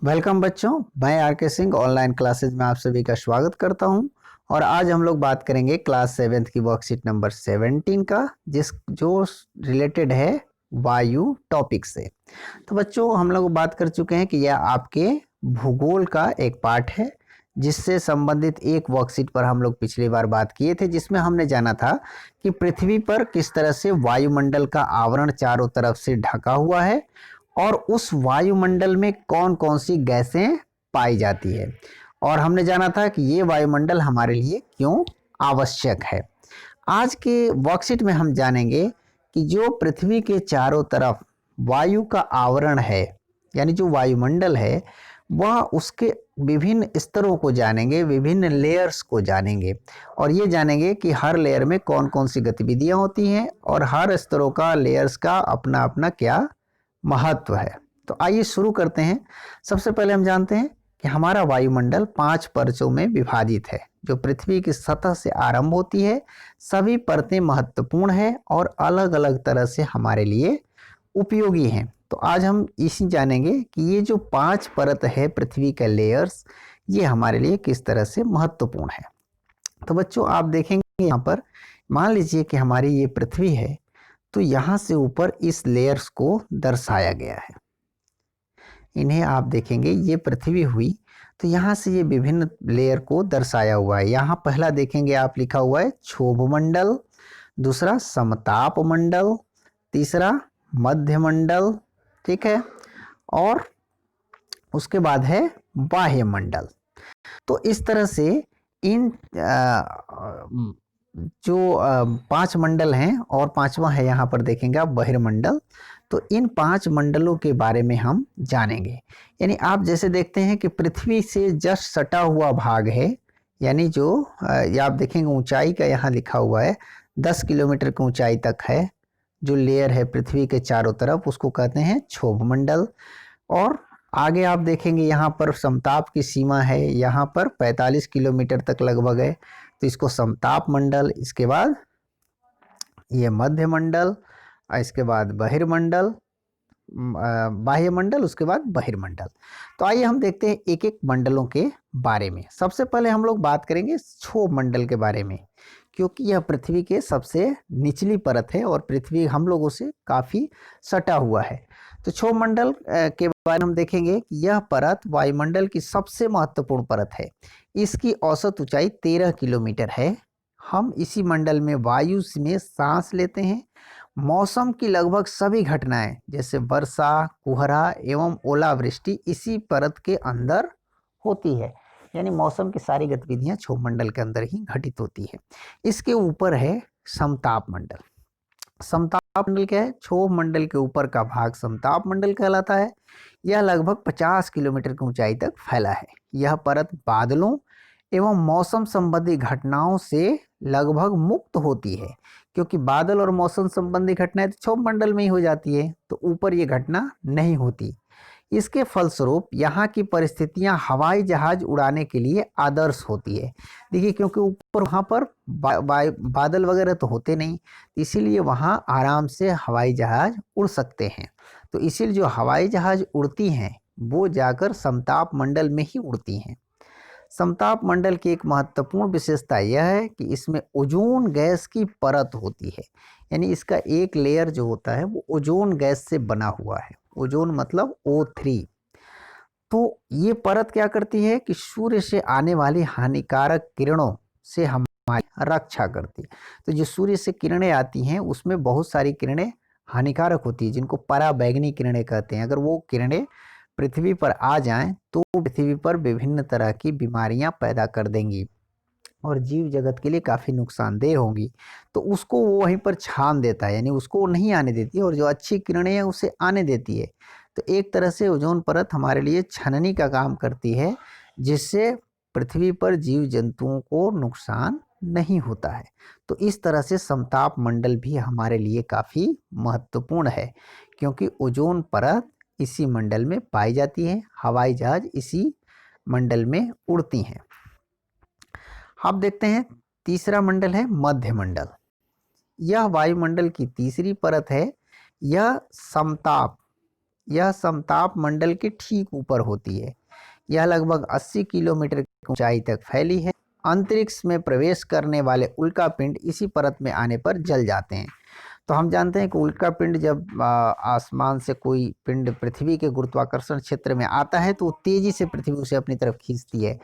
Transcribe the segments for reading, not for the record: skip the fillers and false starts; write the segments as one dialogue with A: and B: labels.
A: Welcome बच्चों, मैं are के सिंह ऑनलाइन क्लासेज में आप सभी का स्वागत करता हूं। और आज हम लोग बात करेंगे क्लास 7th की वर्कशीट नंबर 17 का, जो रिलेटेड है वायु टॉपिक से। तो बच्चों, हम लोग बात कर चुके हैं कि यह आपके भूगोल का एक पार्ट है, जिससे संबंधित एक वर्कशीट पर हम लोग पिछली बार बात किए थे, जिसमें हमने जाना था कि पृथ्वी पर किस तरह से वायुमंडल का आवरण चारों तरफ से ढका हुआ है और उस वायुमंडल में कौन कौन सी गैसें पाई जाती है। और हमने जाना था कि ये वायुमंडल हमारे लिए क्यों आवश्यक है। आज के वर्कशीट में हम जानेंगे कि जो पृथ्वी के चारों तरफ वायु का आवरण है, यानी जो वायुमंडल है, वह उसके विभिन्न स्तरों को जानेंगे, विभिन्न लेयर्स को जानेंगे। और ये जानेंगे कि हर लेयर में कौन कौन सी गतिविधियां होती हैं और हर स्तरों का, लेयर्स का अपना अपना क्या महत्व है। तो आइए शुरू करते हैं। सबसे पहले हम जानते हैं कि हमारा वायुमंडल 5 परतों में विभाजित है, जो पृथ्वी की सतह से आरंभ होती है। सभी परतें महत्वपूर्ण हैं और अलग अलग तरह से हमारे लिए उपयोगी हैं। तो आज हम इसी जानेंगे कि ये जो 5 परत है पृथ्वी के लेयर्स, ये हमारे लिए किस तरह से महत्वपूर्ण है। तो बच्चों, आप देखेंगे यहाँ पर, मान लीजिए कि हमारी ये पृथ्वी है, तो यहाँ से ऊपर इस लेयर्स को दर्शाया गया है। इन्हें आप देखेंगे, ये पृथ्वी हुई, तो यहाँ से ये विभिन्न लेयर को दर्शाया हुआ है। यहाँ पहला देखेंगे आप, लिखा हुआ है क्षोभ मंडल, दूसरा समताप मंडल, तीसरा मध्य मंडल, ठीक है, और उसके बाद है बाह्य मंडल। तो इस तरह से इन जो 5 मंडल हैं, और पांचवा है यहाँ पर देखेंगे आप बहिर्मंडल। तो इन 5 मंडलों के बारे में हम जानेंगे। यानी आप जैसे देखते हैं कि पृथ्वी से जस्ट सटा हुआ भाग है, यानी जो ये आप देखेंगे ऊंचाई का यहाँ लिखा हुआ है 10 किलोमीटर की ऊंचाई तक है, जो लेयर है पृथ्वी के चारों तरफ, उसको कहते हैं क्षोभ मंडल। और आगे आप देखेंगे यहाँ पर समताप की सीमा है, यहाँ पर 45 किलोमीटर तक लगभग है, तो इसको समताप मंडल। इसके बाद ये मध्य मंडल, इसके बाद बहिर्मंडल, बाह्य मंडल, उसके बाद बहिर्मंडल। तो आइए हम देखते हैं एक एक मंडलों के बारे में। सबसे पहले हम लोग बात करेंगे क्षोभ मंडल के बारे में, क्योंकि यह पृथ्वी के सबसे निचली परत है और पृथ्वी हम लोगों से काफ़ी सटा हुआ है। तो क्षोभ मंडल के बारे में हम देखेंगे कि यह परत वायुमंडल की सबसे महत्वपूर्ण परत है। इसकी औसत ऊंचाई 13 किलोमीटर है। हम इसी मंडल में वायु में सांस लेते हैं। मौसम की लगभग सभी घटनाएं, जैसे वर्षा, कोहरा एवं ओलावृष्टि, इसी परत के अंदर होती है। यानी मौसम की सारी गतिविधियां क्षोभ मंडल के अंदर ही घटित होती है। इसके ऊपर है समताप मंडल। समताप मंडल क्या है? क्षोभ मंडल के ऊपर का भाग समताप मंडल कहलाता है। यह लगभग 50 किलोमीटर की ऊंचाई तक फैला है। यह परत बादलों एवं मौसम संबंधी घटनाओं से लगभग मुक्त होती है, क्योंकि बादल और मौसम संबंधी घटनाएं तो क्षोभ मंडल में ही हो जाती है, तो ऊपर ये घटना नहीं होती। इसके फलस्वरूप यहाँ की परिस्थितियाँ हवाई जहाज उड़ाने के लिए आदर्श होती है। देखिए, क्योंकि ऊपर वहाँ पर बादल वगैरह तो होते नहीं, इसीलिए वहाँ आराम से हवाई जहाज उड़ सकते हैं। तो इसीलिए जो हवाई जहाज उड़ती हैं, वो जाकर समताप मंडल में ही उड़ती हैं। समताप मंडल की एक महत्वपूर्ण विशेषता यह है कि इसमें ओजोन गैस की परत होती है। यानी इसका एक लेयर जो होता है वो ओजोन गैस से बना हुआ है। ओजोन मतलब O3। तो ये परत क्या करती है कि सूर्य से आने वाली हानिकारक किरणों से हमारी रक्षा करती है। तो जो सूर्य से किरणें आती हैं, उसमें बहुत सारी किरणें हानिकारक होती है, जिनको पराबैंगनी किरणें कहते हैं। अगर वो किरणें पृथ्वी पर आ जाएं तो पृथ्वी पर विभिन्न तरह की बीमारियां पैदा कर देंगी और जीव जगत के लिए काफ़ी नुकसानदेह होंगी। तो उसको वो वहीं पर छान देता है, यानी उसको नहीं आने देती है, और जो अच्छी किरणें हैं उसे आने देती है। तो एक तरह से ओजोन परत हमारे लिए छननी का काम करती है, जिससे पृथ्वी पर जीव जंतुओं को नुकसान नहीं होता है। तो इस तरह से समताप मंडल भी हमारे लिए काफ़ी महत्वपूर्ण है, क्योंकि ओजोन परत इसी मंडल में पाई जाती है। हवाई जहाज इसी मंडल में उड़ती हैं। अब देखते हैं तीसरा मंडल है मध्य मंडल। यह वायुमंडल की तीसरी परत है। यह समताप यह समताप मंडल के ठीक ऊपर होती है। यह लगभग 80 किलोमीटर की ऊंचाई तक फैली है। अंतरिक्ष में प्रवेश करने वाले उल्का पिंड इसी परत में आने पर जल जाते हैं। तो हम जानते हैं कि उल्का पिंड जब आसमान से कोई पिंड पृथ्वी के गुरुत्वाकर्षण क्षेत्र में आता है तो वो तेजी से पृथ्वी उसे अपनी तरफ खींचती है।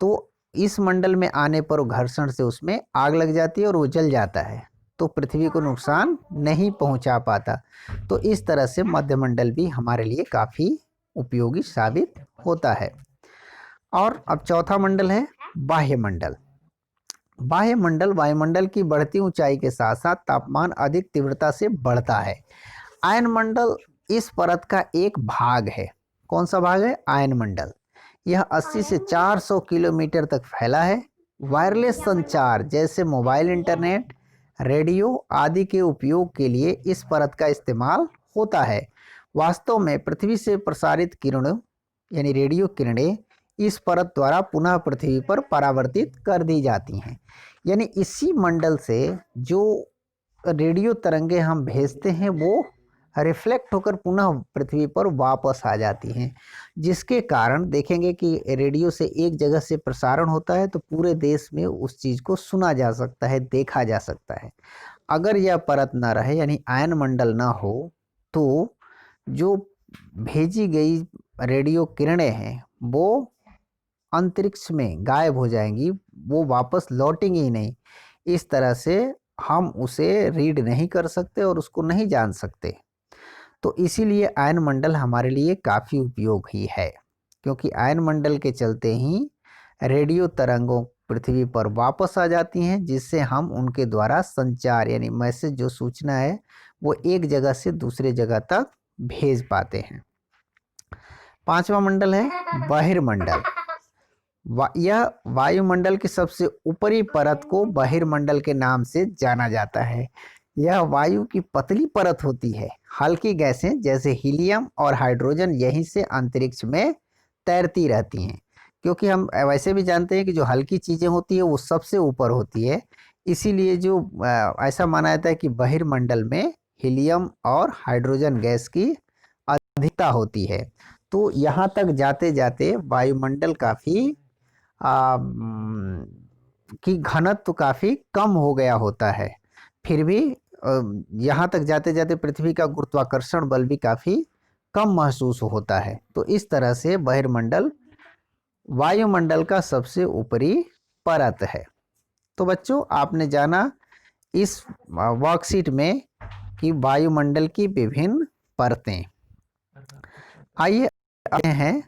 A: तो इस मंडल में आने पर वो घर्षण से उसमें आग लग जाती है और वो जल जाता है, तो पृथ्वी को नुकसान नहीं पहुंचा पाता। तो इस तरह से मध्यमंडल भी हमारे लिए काफ़ी उपयोगी साबित होता है। और अब चौथा मंडल है बाह्यमंडल। बाह्यमंडल वायुमंडल की बढ़ती ऊंचाई के साथ साथ तापमान अधिक तीव्रता से बढ़ता है। आयनमंडल इस परत का एक भाग है। कौन सा भाग है? आयनमंडल। यह 80 से 400 किलोमीटर तक फैला है। वायरलेस संचार जैसे मोबाइल इंटरनेट, रेडियो आदि के उपयोग के लिए इस परत का इस्तेमाल होता है। वास्तव में पृथ्वी से प्रसारित किरणों यानी रेडियो किरणें इस परत द्वारा पुनः पृथ्वी पर परावर्तित कर दी जाती हैं। यानी इसी मंडल से जो रेडियो तरंगे हम भेजते हैं वो रिफ्लेक्ट होकर पुनः पृथ्वी पर वापस आ जाती हैं, जिसके कारण देखेंगे कि रेडियो से एक जगह से प्रसारण होता है तो पूरे देश में उस चीज़ को सुना जा सकता है, देखा जा सकता है। अगर यह परत ना रहे यानी आयन मंडल ना हो तो जो भेजी गई रेडियो किरणें हैं वो अंतरिक्ष में गायब हो जाएंगी, वो वापस लौटेंगी ही नहीं। इस तरह से हम उसे रीड नहीं कर सकते और उसको नहीं जान सकते। तो इसीलिए आयन मंडल हमारे लिए काफ़ी उपयोगी है, क्योंकि आयन मंडल के चलते ही रेडियो तरंगों पृथ्वी पर वापस आ जाती हैं, जिससे हम उनके द्वारा संचार यानी मैसेज जो सूचना है वो एक जगह से दूसरे जगह तक भेज पाते हैं। पांचवा मंडल है बहिर्मंडल। यह वायुमंडल की सबसे ऊपरी परत को बहिर्मंडल के नाम से जाना जाता है। यह वायु की पतली परत होती है। हल्की गैसें जैसे हीलियम और हाइड्रोजन यहीं से अंतरिक्ष में तैरती रहती हैं, क्योंकि हम वैसे भी जानते हैं कि जो हल्की चीज़ें होती है वो सबसे ऊपर होती है। इसीलिए जो ऐसा माना जाता है कि बहिर्मंडल में हीलियम और हाइड्रोजन गैस की अधिकता होती है। तो यहाँ तक जाते जाते वायुमंडल काफ़ी की घनत्व काफ़ी कम हो गया होता है। फिर भी यहाँ तक जाते जाते पृथ्वी का गुरुत्वाकर्षण बल भी काफ़ी कम महसूस होता है। तो इस तरह से बहिर्मंडल वायुमंडल का सबसे ऊपरी परत है। तो बच्चों आपने जाना इस वर्कशीट में कि वायुमंडल की विभिन्न परतें। आइए आते हैं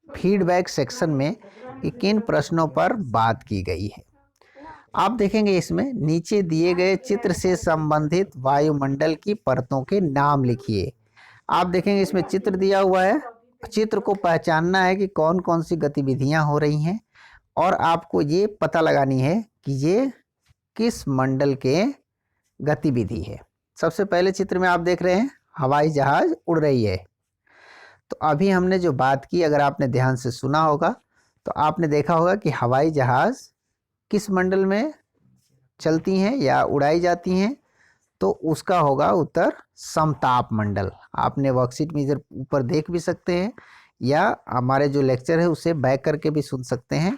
A: फीडबैक सेक्शन में कि किन प्रश्नों पर बात की गई है। आप देखेंगे इसमें नीचे दिए गए चित्र से संबंधित वायुमंडल की परतों के नाम लिखिए। आप देखेंगे इसमें चित्र दिया हुआ है। चित्र को पहचानना है कि कौन कौन सी गतिविधियां हो रही हैं और आपको ये पता लगानी है कि ये किस मंडल के गतिविधि है। सबसे पहले चित्र में आप देख रहे हैं हवाई जहाज उड़ रही है। तो अभी हमने जो बात की, अगर आपने ध्यान से सुना होगा तो आपने देखा होगा कि हवाई जहाज किस मंडल में चलती हैं या उड़ाई जाती हैं, तो उसका होगा उत्तर समताप मंडल। आपने वर्कशीट में इधर ऊपर देख भी सकते हैं या हमारे जो लेक्चर है उसे बैक करके भी सुन सकते हैं।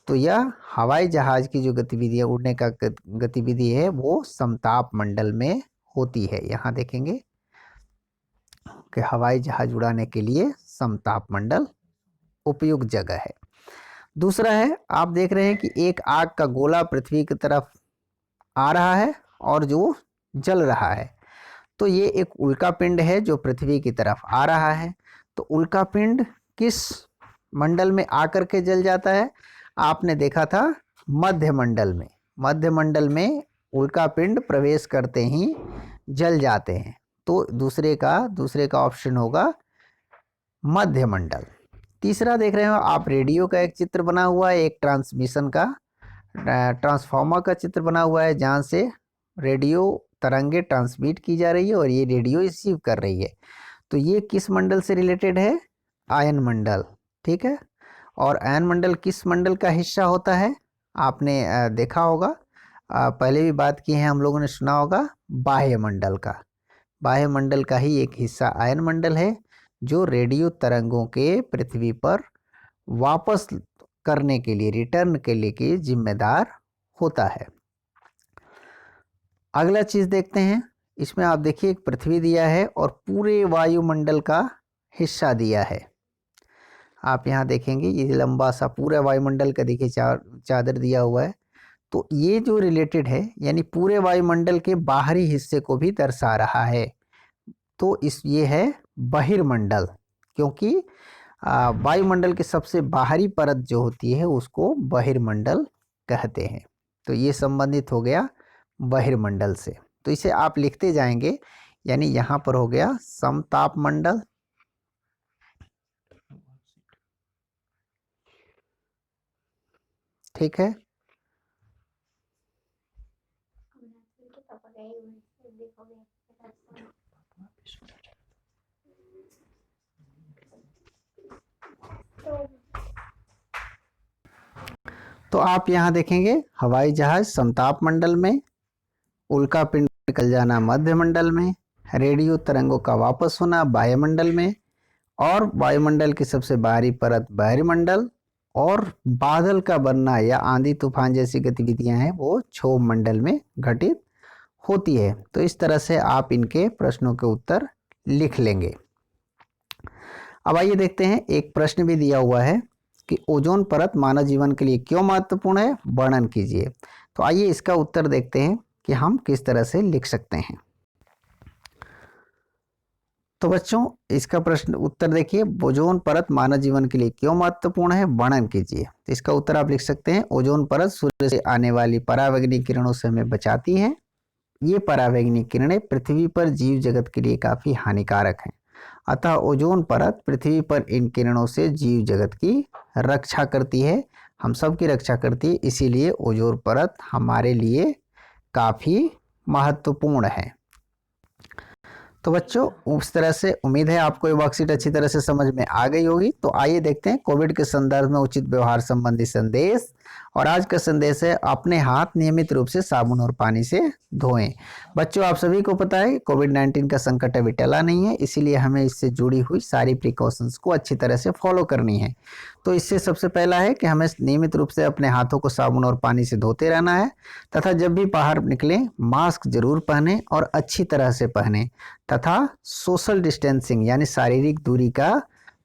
A: तो यह हवाई जहाज की जो गतिविधि है, उड़ने का गतिविधि है, वो समताप मंडल में होती है। यहाँ देखेंगे कि हवाई जहाज उड़ाने के लिए समताप मंडल उपयुक्त जगह है। दूसरा है, आप देख रहे हैं कि एक आग का गोला पृथ्वी की तरफ आ रहा है और जो जल रहा है। तो ये एक उल्का पिंड है जो पृथ्वी की तरफ आ रहा है। तो उल्का पिंड किस मंडल में आकर के जल जाता है? आपने देखा था मध्य मंडल में। मध्य मंडल में उल्का पिंड प्रवेश करते ही जल जाते हैं। तो दूसरे का ऑप्शन होगा मध्य मंडल। तीसरा देख रहे हो आप, रेडियो का एक चित्र बना हुआ है, एक ट्रांसमिशन का ट्रांसफार्मर का चित्र बना हुआ है जहाँ से रेडियो तरंगे ट्रांसमिट की जा रही है और ये रेडियो रिसीव कर रही है। तो ये किस मंडल से रिलेटेड है? आयन मंडल। ठीक है। और आयन मंडल किस मंडल का हिस्सा होता है? आपने देखा होगा, पहले भी बात की है हम लोगों ने, सुना होगा बाह्य मंडल का। वायुमंडल का ही एक हिस्सा आयन मंडल है जो रेडियो तरंगों के पृथ्वी पर वापस करने के लिए, रिटर्न के लिए की जिम्मेदार होता है। अगला चीज देखते हैं, इसमें आप देखिए एक पृथ्वी दिया है और पूरे वायुमंडल का हिस्सा दिया है। आप यहाँ देखेंगे ये लंबा सा पूरा वायुमंडल का देखिए चादर दिया हुआ है। तो ये जो रिलेटेड है यानी पूरे वायुमंडल के बाहरी हिस्से को भी दर्शा रहा है। तो ये है बहिर्मंडल, क्योंकि वायुमंडल के सबसे बाहरी परत जो होती है उसको बहिर्मंडल कहते हैं। तो ये संबंधित हो गया बहिर्मंडल से। तो इसे आप लिखते जाएंगे, यानी यहाँ पर हो गया समताप मंडल, ठीक है। तो आप यहाँ देखेंगे हवाई जहाज समताप मंडल में, उल्का पिंड निकल जाना मध्य मंडल में, रेडियो तरंगों का वापस होना वायुमंडल में, और वायुमंडल की सबसे बाहरी परत बहिर्मंडल, और बादल का बनना या आंधी तूफान जैसी गतिविधियां हैं वो क्षोभ मंडल में घटित होती है। तो इस तरह से आप इनके प्रश्नों के उत्तर लिख लेंगे। अब आइए देखते हैं, एक प्रश्न भी दिया हुआ है कि ओजोन परत मानव जीवन के लिए क्यों महत्वपूर्ण है, वर्णन कीजिए। तो आइए इसका उत्तर देखते हैं कि हम किस तरह से लिख सकते हैं। तो बच्चों इसका प्रश्न उत्तर देखिए, ओजोन परत मानव जीवन के लिए क्यों महत्वपूर्ण है, वर्णन कीजिए। तो इसका उत्तर आप लिख सकते हैं, ओजोन परत सूर्य से आने वाली परावैंगनिक किरणों से हमें बचाती है। ये परावैंगनिक किरणें पृथ्वी पर जीव जगत के लिए काफी हानिकारक हैं, अतः ओजोन परत पृथ्वी पर इन किरणों से जीव जगत की रक्षा करती है, हम सब की रक्षा करती है। इसीलिए ओजोन परत हमारे लिए काफी महत्वपूर्ण है। तो बच्चों उस तरह से उम्मीद है आपको ये वर्कशीट अच्छी तरह से समझ में आ गई होगी। तो आइए देखते हैं कोविड के संदर्भ में उचित व्यवहार संबंधी संदेश। और आज का संदेश है, अपने हाथ नियमित रूप से साबुन और पानी से धोएं। बच्चों आप सभी को पता है कोविड-19 का संकट अभी टला नहीं है, इसीलिए हमें इससे जुड़ी हुई सारी प्रिकॉशंस को अच्छी तरह से फॉलो करनी है। तो इससे सबसे पहला है कि हमें नियमित रूप से अपने हाथों को साबुन और पानी से धोते रहना है, तथा जब भी बाहर निकलें मास्क जरूर पहने और अच्छी तरह से पहने, तथा सोशल डिस्टेंसिंग यानी शारीरिक दूरी का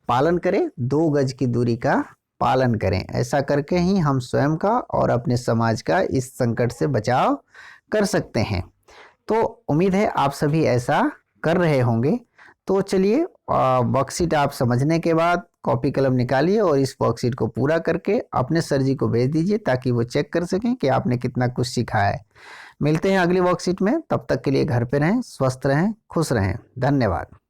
A: पालन करें, 2 गज की दूरी का पालन करें। ऐसा करके ही हम स्वयं का और अपने समाज का इस संकट से बचाव कर सकते हैं। तो उम्मीद है आप सभी ऐसा कर रहे होंगे। तो चलिए वर्कशीट आप समझने के बाद कॉपी कलम निकालिए और इस वर्कशीट को पूरा करके अपने सर जी को भेज दीजिए, ताकि वो चेक कर सकें कि आपने कितना कुछ सीखा है। मिलते हैं अगली वर्कशीट में, तब तक के लिए घर पे रहें, स्वस्थ रहें, खुश रहें। धन्यवाद।